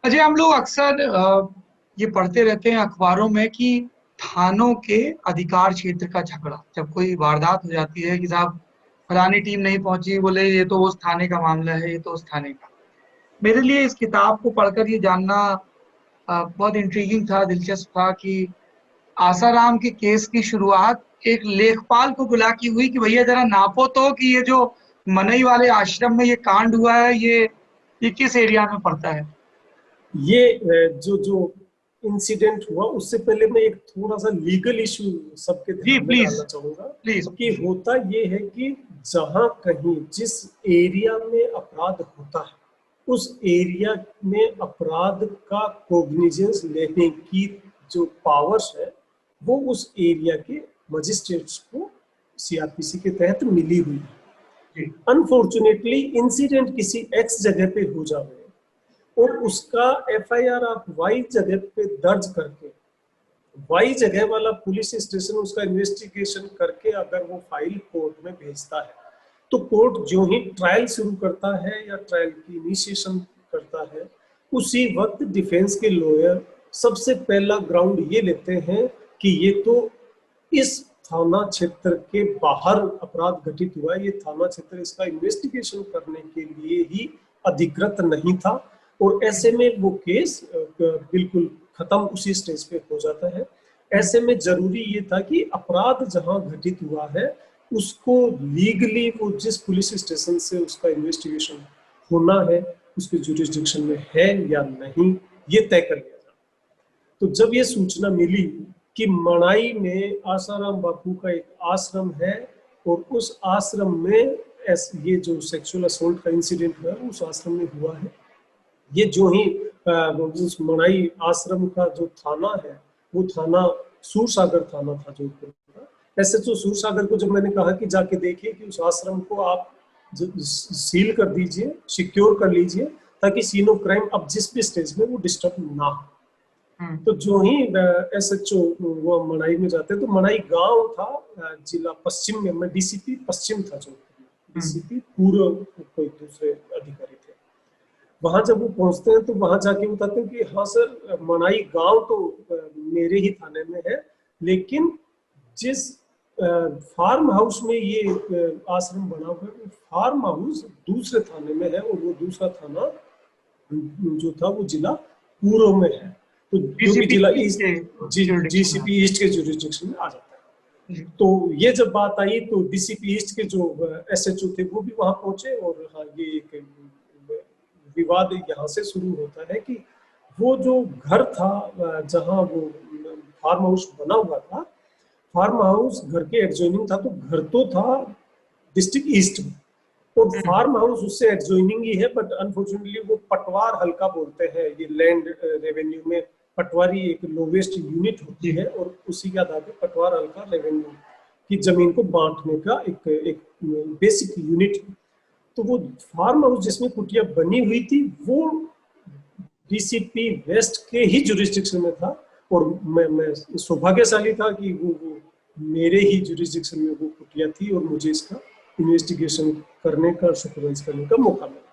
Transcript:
अजय, हम लोग अक्सर ये पढ़ते रहते हैं अखबारों में कि थानों के अधिकार क्षेत्र का झगड़ा, जब कोई वारदात हो जाती है कि साहब फलानी टीम नहीं पहुंची, बोले ये तो उस थाने का मामला है, ये तो उस थाने का। मेरे लिए इस किताब को पढ़कर ये जानना बहुत इंट्रीगिंग था, दिलचस्प था कि आसाराम के केस की शुरुआत एक लेखपाल को बुला के हुई कि भैया जरा नापो तो कि ये जो मनई वाले आश्रम में ये कांड हुआ है, ये किस एरिया में पड़ता है। ये जो जो इंसिडेंट हुआ उससे पहले मैं एक थोड़ा सा लीगल इशू सबके जी ध्यान में प्लीज, डालना चाहूंगा प्लीज। कि होता ये है कि जहां कहीं जिस एरिया में अपराध होता है उस एरिया में अपराध का कोग्निजेंस लेने की जो पावर्स है वो उस एरिया के मजिस्ट्रेट्स को सीआरपीसी के तहत मिली हुई है। अनफॉर्चुनेटली इंसिडेंट किसी एक्स जगह पे हो जाए और उसका एफआईआर आप वाई जगह पे दर्ज करके वाई जगह वाला पुलिस स्टेशन उसका इन्वेस्टिगेशन करके अगर वो फाइल कोर्ट में भेजता है तो कोर्ट जो ही ट्रायल शुरू करता है या ट्रायल की इनिशिएशन करता है उसी वक्त डिफेंस के लॉयर सबसे पहला ग्राउंड ये लेते हैं कि ये तो इस थाना क्षेत्र के बाहर अपराध घटित हुआ है, ये थाना क्षेत्र इसका इन्वेस्टिगेशन करने के लिए ही अधिकृत नहीं था और ऐसे में वो केस बिल्कुल खत्म उसी स्टेज पे हो जाता है। ऐसे में जरूरी ये था कि अपराध जहां घटित हुआ है उसको लीगली वो जिस पुलिस स्टेशन से उसका इन्वेस्टिगेशन होना है उसके जुरिस्डिक्शन में है या नहीं ये तय कर लिया जाए। तो जब ये सूचना मिली कि मनाई में आसाराम बापू का एक आश्रम है और उस आश्रम में ये जो सेक्सुअल असोल्ट का इंसिडेंट हुआ उस आश्रम में हुआ है, ये जो ही उस मनाई आश्रम का जो थाना है वो थाना सूरसागर थाना था जोधपुर का। एसएचओ सूरसागर को जब मैंने कहा कि जाके देखिए कि उस आश्रम को आप सील कर दीजिए, सिक्योर कर लीजिए ताकि सीन ऑफ क्राइम अब जिस भी स्टेज में वो डिस्टर्ब ना हो। तो जो ही एसएचओ वो मनाई में जाते तो मनाई गांव था जिला पश्चिम में, मैं डीसीपी पश्चिम था जो डीसीपी पूर्व कोई दूसरे अधिकारी थे। वहां जब वो पहुंचते हैं तो वहां जाके बताते हैं कि हाँ सर मनाई गांव तो मेरे ही थाने में है लेकिन जिस फार्म हाउस में ये आश्रम बना हुआ है वो फार्म हाउस दूसरे थाने में है और वो दूसरा थाना जो था वो जिला पूर्व में है, तो जो कि जिला ईस्ट जीसीपी ईस्ट के जुरिस्डिक्शन में आ जाता है। तो ये जब बात आई तो डीसीपी ईस्ट के जो एसएचओ थे वो भी वहां पहुंचे और हाँ ये एक विवाद यहाँ से शुरू होता है कि वो जो घर था जहाँ वो फार्म हाउस बना हुआ था, फार्म हाउस घर के एडजॉइनिंग था तो घर तो था डिस्ट्रिक्ट ईस्ट में और फार्म हाउस उससे एडजॉइनिंग ही है बट अनफॉर्चुनेटली वो पटवार हल्का बोलते हैं, ये लैंड रेवेन्यू में पटवारी एक लोवेस्ट यूनिट होती है और उसी के आधार पर पटवार हल्का रेवेन्यू की जमीन को बांटने का एक बेसिक यूनिट। तो वो फार्म हाउस जिसमें कुटिया बनी हुई थी वो डीसीपी वेस्ट के ही जुरिस्डिक्शन में था और मैं सौभाग्यशाली था कि वो मेरे ही जुरिस्डिक्शन में वो कुटिया थी और मुझे इसका इन्वेस्टिगेशन करने का सुपरवाइज करने का मौका मिला।